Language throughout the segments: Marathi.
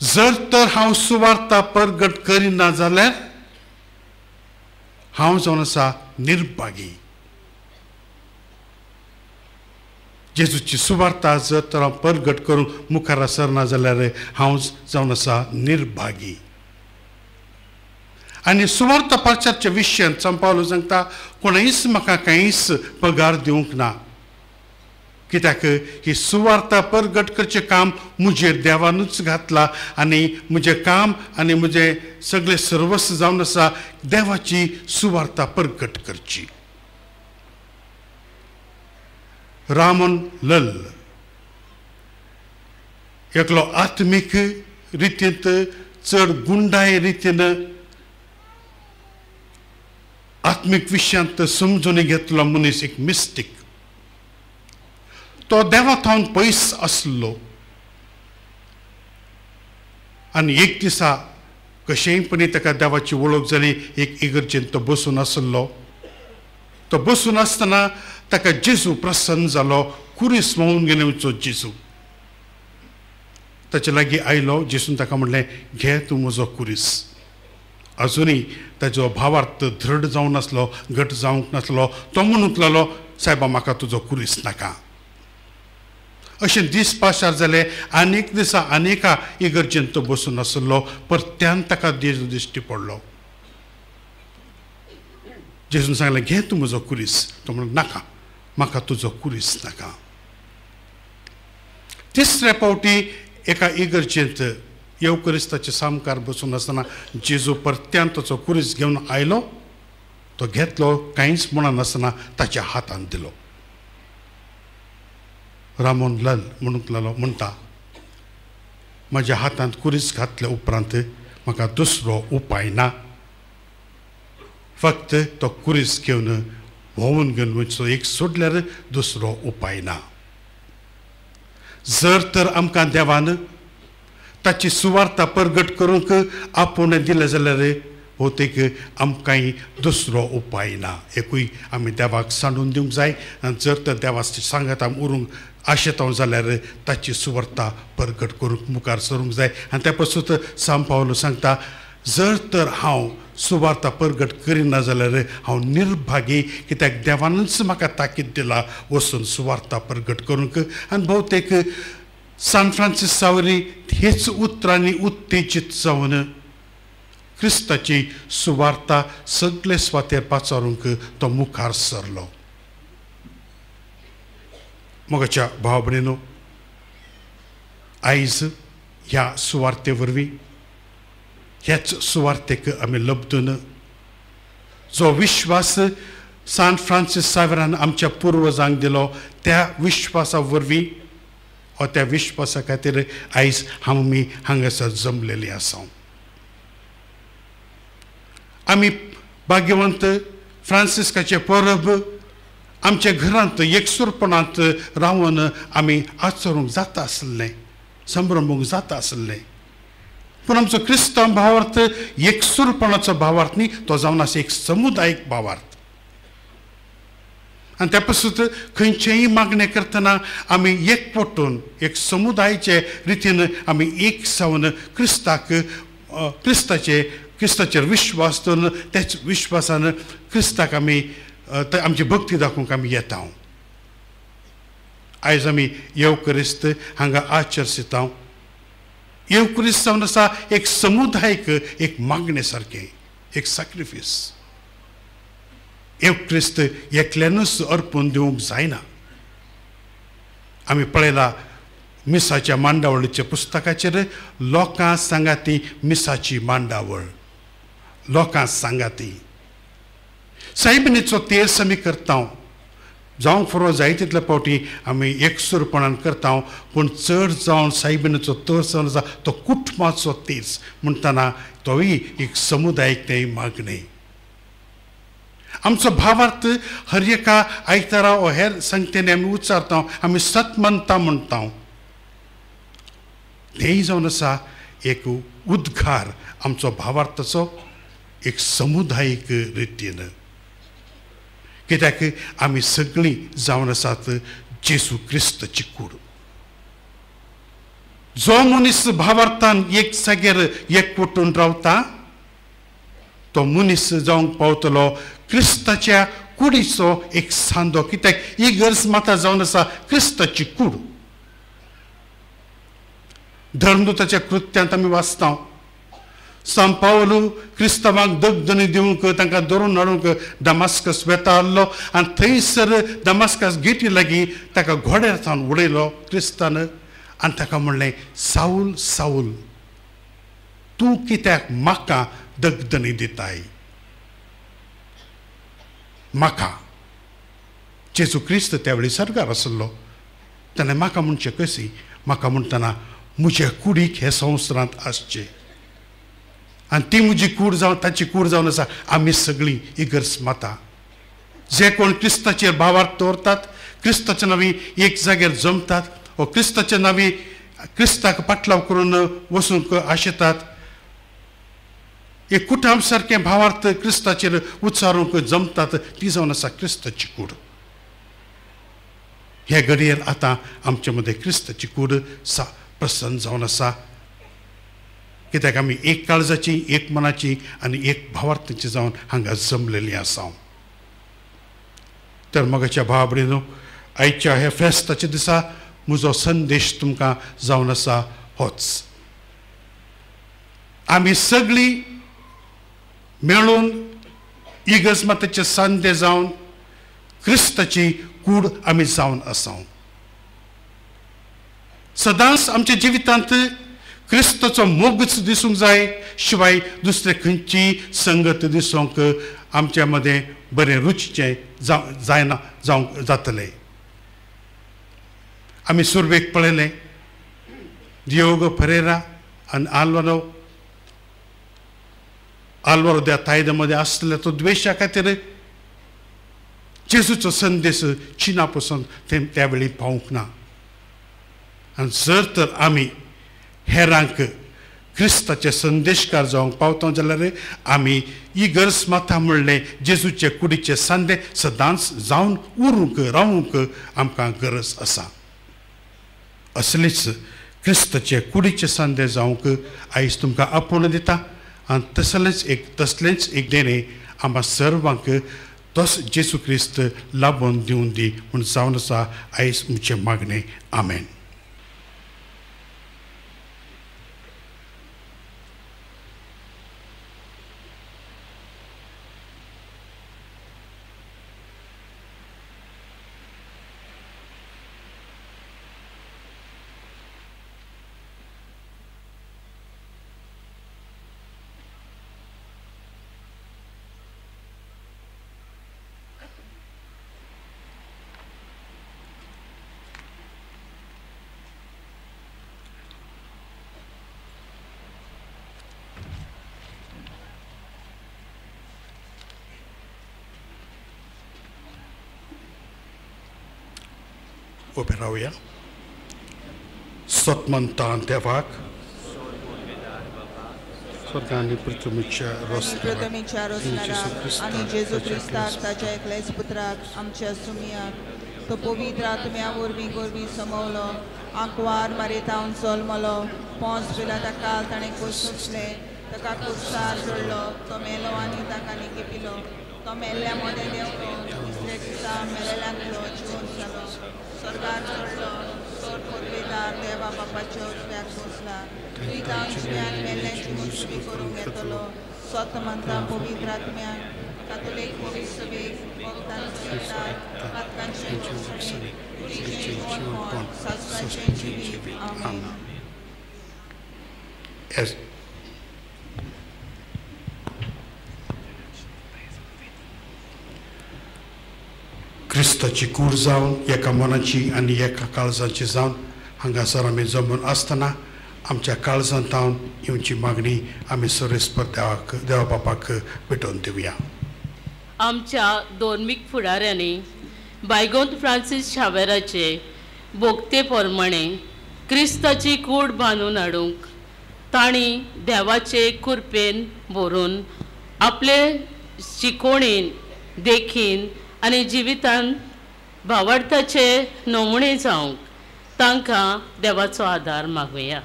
जर तर हांव सुवार्ता परगट करिना जाल्यार हांव जावन आसा निर्भागी. जेजूची सुवार्ता जर तर हांव परगट करूंक मुखार सरना जाल्यार हांव जावन आसा निर्भागी. आनी सुवार्ता प्रचाराच्या विशयान सांपावलो सांगता कोणीच म्हाका कांयच पगार दिवंक ना. कित्याक ही सुवार्ता परगट करचें काम मुजेर देवानूच घातला आनी म्हजें काम आनी म्हजें सगळें सर्वस्व जावन आसा देवाची सुवार्ता परगट करची. रामन लल एकलो आत्मीक रितींत चड गुंडाय रितीन आत्मीक विशयांत समजून घेतलो मनीस एक मिस्टीक. तो देवाथावन पयस आसलो आनी एक दिसा कशेंपणी ताका देवाची वळख जाली. एक इगर्जेन तो बसून आसलो. तो बसून आसतना ताका जेजू प्रसन्न जालो. कुरीस मेळून घेवचो जेजू ताचे लागीं आयलो. जेजून ताका म्हणलें घे तूं म्हजो कुरीस. अजुनूय ताजो भावार्थ दृढ जावन नासलो, घट जावंक नासलो. तो म्हणूंक लागलो सायबा म्हाका तुजो कुरीस नाका. अशें दीस पाशार जाले. आनीक दिसा आनीका इगर्जेन तो बसून आसलो. परत्यान ताका जेजू दिश्टी पडलो. जेजून सांगलें घे तूं म्हजो कुरीस. तो म्हणलो नाका म्हाका तुजो कुरीस नाका. तिसऱ्या फावटी एका इगर्जेंत येवकरिस्ताचे सामकार बसून आसतना जेजू परत्यान ताचो कुरीस घेवन आयलो. तो घेतलो. कांयच म्हणनासतना ताच्या हातान दिलो. रामोन लल म्हणूंक लागलो म्हणटा म्हज्या हातांत कुरीस घातल्या उपरांत म्हाका दुसरो उपाय ना. फक्त तो कुरीस घेवन भोंवून घेवन वचचो एक सोडल्यार दुसरो उपाय ना. जर तर आमकां देवान ताची सुवार्ता परगट करूंक आपूण दिलें जाल्यार भोवतेक आमकांय दुसरो उपाय ना. एकूय आमी देवाक सांडून दिवंक जाय. आनी जर तर देवाची सांगत आमी उरूंक आशेतांव जाल्यार ताची सुवार्ता परगट करूंक मुखार सरूंक जाय. आनी त्या पासून सांपावलो सांगता जर तर हांव सुवार्ता परगट करिना जाल्यार हांव निर्भागी. कित्याक देवानूच म्हाका ताकीद दिला वचून सुवार्ता परगट करूंक. आनी भोवतेक सान फ्रांसीस सावरी हेच उतरांनी उत्तेजीत जावन क्रिस्ताची सुवार्ता सगळे स्वातेर पाचारूंक तो मुखार सरलो. मोगाच्या भाव भयणीनो, आयज ह्या सुवार्ते वरवीं ह्याच सुवार्तेक आमी लबदून जो विश्वास सान फ्रांसीस सावेरान आमच्या पुर्वजांक दिलो त्या विश्वासा वरवीं वा त्या विश्वासा खातीर आयज आमी हांगासर जमलेलीं आसा. आमी भाग्यवंत फ्रांसिस्काचें परब आमच्या घरांत एकसुरपणांत रावन आमी आचरूंक जाता आसलें, संभ्रमूंक जाता आसलें. पूण आमचो क्रिस्तांव भावार्थ एकसुरपणाचो भावार्थ न्ही, तो जावन आसा एक समुदायीक भावार्थ. आनी त्या पासून खंयचेय मागणें करतना आमी एकवटून एक समुदायाचे रितीन आमी एक जावन क्रिस्ताचेर विश्वास दवरून त्याच विश्वासान क्रिस्ताक आमी आमची भक्ती दाखोवंक आमी येता. आयज आमी येवकरिस्त हांगा आचरसिता. येवकरिस्त जावन आसा एक समुदायक एक मागणे सारकें, एक सॅक्रिफीस. येवकरिस्त एकल्यानूच अर्पून दिवंक जायना. आमी पळयला मिसाच्या मांडावळीच्या पुस्तकाचेर लोकां सांगाती मिसाची मांडावळ. लोकां सांगाती सायबिणीचो तेस आमी करता. जावंक फुरो जाय तितले फावटी आमी एकसुरपणान करता. पूण चड जावन सायबिणीचो तोस जावन आसा तो कुटुंबाचो तेस म्हणटना तोय एक समुदायीक ते मागणी. आमचो भावार्थ हर एका आयतारा वा हेर संगतेनी आमी उच्चारता, आमी सत मानता म्हणटा. तेय जावन आसा एक उद्गार आमचो भावार्थाचो एक समुदायीक रितीन. कित्याक आमी सगळीं जावन आसात जेजू क्रिस्ताची कूड. जो मनीस भावार्थान एक जाग्यार एकवटून रावता तो मनीस जावंक पावतलो क्रिस्ताच्या कुडीचो एक सांदो. कित्याक ही गरज माता जावन आसा क्रिस्ताची कूड. धर्मदूताच्या कृत्यांत आमी वाचता सांत पावलो क्रिस्तांवांक दगदणी दिवंक तांकां धरून हाडूंक दमास्कस वेता आहलो आनी थंयसर दमास्कस गेटी लागीं ताका घोड्यार सावन उडयलो क्रिस्तान आनी ताका म्हणलें साऊल साऊल तूं कित्याक म्हाका दगदणी दिताय. म्हाका जेजू क्रिस्त त्या वेळी सर्गार आसलो ताणें म्हाका म्हणचें कशी म्हाका म्हणटना म्हज्या कुडीक हे संवसारांत आसचें आनी ती म्हजी कूड जावन ताची कूड जावन आसा आमी सगळीं इगर्ज माता. जे कोण क्रिस्ताचेर भावार्थ दवरतात क्रिस्ताच्या नांवी एक जाग्यार जमतात वा क्रिस्ताच्या नांवी क्रिस्ताक पाटलाव करून वचूंक आशेतात. एक कुटुंब सारकें भावार्थ क्रिस्ताचेर उच्चारूंक जमतात ती जावन आसा क्रिस्ताची कूड. हे घडयेर आतां आमचे मदें क्रिस्ताची कूड प्रसन्न जावन आसा. कित्याक आमी एक काळजाची एक मनाची आनी एक भावार्थाची जावन हांगा जमलेलीं आसा. तर मगाच्या भावा भयणीनो आयच्या ह्या फेस्ताच्या दिसा म्हजो संदेश तुमकां जावन आसा होच. आमी सगळीं मेळून इगर्ज मातेचे सांदे जावन क्रिस्ताची कूड आमी जावन आसा. सदांच आमच्या जिवितांत क्रिस्ताचो मोगच दिसूंक जाय शिवाय दुसरे खंयची संगत दिसूंक आमच्या मदें बरें रुचीचें जायना जावंक जातलें. आमी सुरवेक पळयलें दियोगो फेरेरा आनी आल्वारो द्या तायदा मदें आसलेल्या तो द्वेशा खातीर जेजूचो संदेश चिना पसून त्या वेळी पावूंक ना. आनी जर तर आमी हेरांक क्रिस्ताचे संदेशकार जावंक पावता जाल्यार आमी इगर्ज माता म्हणलें जेजूचे कुडीचे सांदे सदांच जावन उरूंक रावूंक आमकां गरज आसा. असलेच क्रिस्ताचे कुडीचे सांदे जावंक आयज तुमकां आपोवन दिता आनी तसलेंच एक देणें आम्हा सर्वांक तोच जेजू क्रिस्त लाबोवन दिवन दी म्हूण जावन आसा आयज म्हजें मागणें. आमेन. उबे रावया. सतमंतान देवाक स्वर्गांनी पृथ्वीच्या रोसनारा आनी जेजू क्रिस्ताक ताच्या एकल्याच पुत्राक आमच्या सुमियाक तो पवित्र आत्म्या वरवीं गोरवीं समवलो आंकवार मारितावन सोलमलो पोंस पिलाता काल ताणें कोसले ताका कुसार जोडलो तो मेलो आनी ताका निकेपिलो तो मेल्ल्या मदें देंवलो तिसऱ्या दिसा मेलेल्यांतलो जिवन जालो स्वर्गार चडलो सोर पदवीदार देवा बापाच्या उजव्याक बसला तुई जावन जिव्यान मेल्ल्यांची मुसबी करूंक येतलो स्वत म्हणटा पवित्र आत्म्याक कातोलीक पवित्र सभेक भक्तांचो येतात पातकांचें घोषणी कुडीचें जिवनपण शास्त्राचें जिवीत. आमेन. क्रिस्ताची कूड जावन एका मनाची आनी एका काळजाची जावन हांगासर आमी जमून आसतना आमच्या काळजांत हांव येवची मागणी आमी सरेस्पर देवा बापाक भेटोवन दिवया. आमच्या दोर्मीक फुडाऱ्यांनी बायगोंत फ्रांसीस शावेराचे बोगते प्रमाणे क्रिस्ताची कूड बांदून हाडूंक तांणी देवाचे कृपेन भरून आपले शिकोवणेन देखीन आनी जिवितान भावार्थाचे नमुणे जावंक तांकां देवाचो आदार मागुया.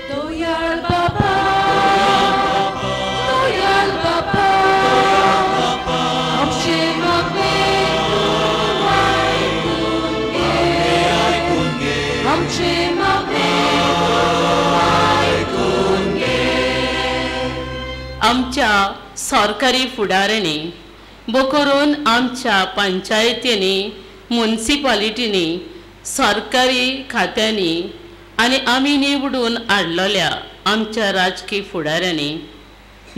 दोयाळ बाबा, दोयाळ बाबा, आमचे मागणे तूं आयकून घे, आमचे मागणे आयकून घे. आमच्या सरकारी फुडाऱ्यांनी करून आमच्या पंचायतींनी, म्युनिसिपालिटींनी, सरकारी खात्यांनी आनी आमी निवडून हाडलेल्या आमच्या राजकीय फुडाऱ्यांनी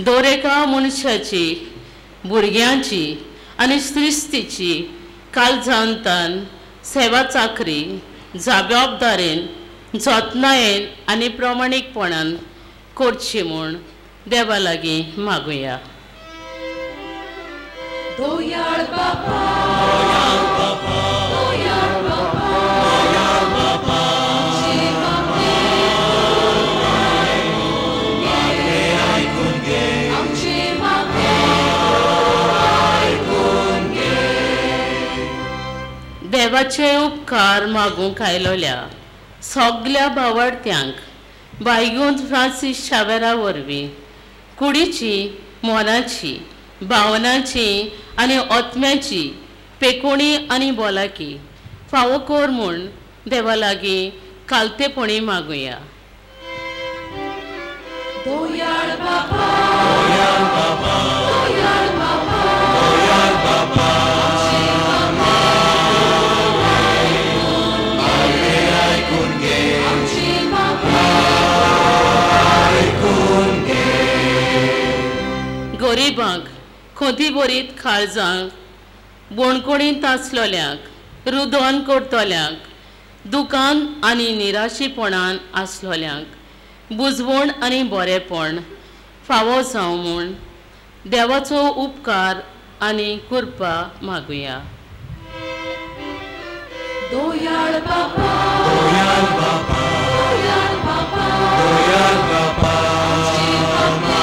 दर एका मनशाची, भुरग्यांची आनी श्रिस्तीची काळजांतान सेवा चाकरी जबाबदारेन, जतनायेन आनी प्रामाणीकपणान करची म्हूण देवा लागीं मागुया. दोयाळ बाबा, दोयाळ बाबा, दोयाळ बाबा, दोयाळ बाबा, आमचे मागणे आयकून घे, आमचे मागणे आयकून घे. देवाचे उपकार मागूंक आयलोल्या सगल्या भावार्थ्यांक बायगोंद फ्रांसीस शावेरा वरवीं कुडीची, मोनाची, भावनाची आनी ओतम्याची पेकोणी आनी बोलाकी फावो कोर म्हूण देवा लागीं कालतेपणी मागुया. दोयाळ बाबा, दोयाळ बाबा, दोयाळ बाबा, दोयाळ बाबा, आमचे मागणे आयकून घे, आमचे मागणे आयकून घे. गरिबांक, खोती बरीत काळजांक, बोणकोणींत आसलोल्यांक, रुदोन करतल्यांक, दुकान आनी निराशीपणान आसलोल्यांक बुजवण आनी बरेपण फावो जावं म्हूण देवाचो उपकार आनी कृपा मागुया. दोयाळ बाबा, दोयाळ बाबा, दोयाळ बाबा, दोयाळ बाबा, आमचे मागणे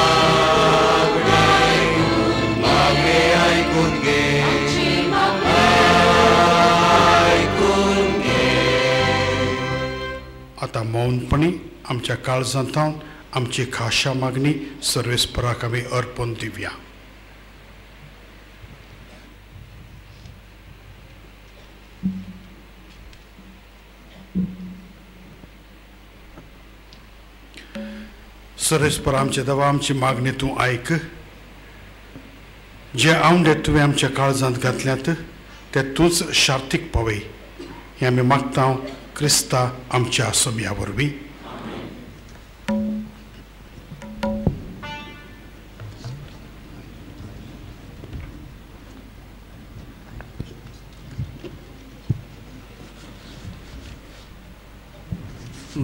आयकून घे, आमचे मागणे आयकून घे. आता मौनपणी आमच्या काळजांतावन आमची खाशा मागणी सर्वेस्पराक आमी अर्पण दिवया. सर्वेस्पर आमचे देवा, आमची मागणी तूं आयक. जे आवंडे तुवें आमच्या काळजांत घातल्यात ते तूंच शार्तीक पळय हें आमी मागता क्रिस्ता आमच्या सोम्या वरवीं.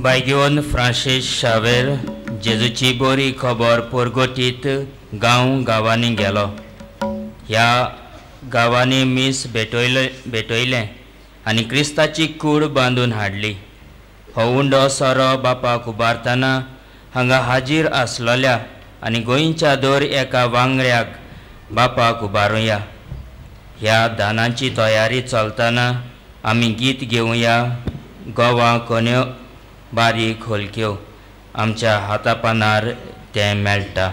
बायगोन फ्रांसीस शावेर जेजूची बरी खबर पोरगोटीत गांवांनी गेलो. ह्या गांवांनी मीस भेटयलें आनी क्रिस्ताची कूड बांदून हाडली. हो उंडो सोरो बापाक उबारतना हांगा हाजीर आसलोल्या आनी गोंयच्या दर एका वांगड्याक बापाक उबारुया. ह्या दानाची तयारी चलतना आमी गीत घेवया. गोवा कोण्यो बारीक होलक्यो आमच्या हातापानार तें मेळटा.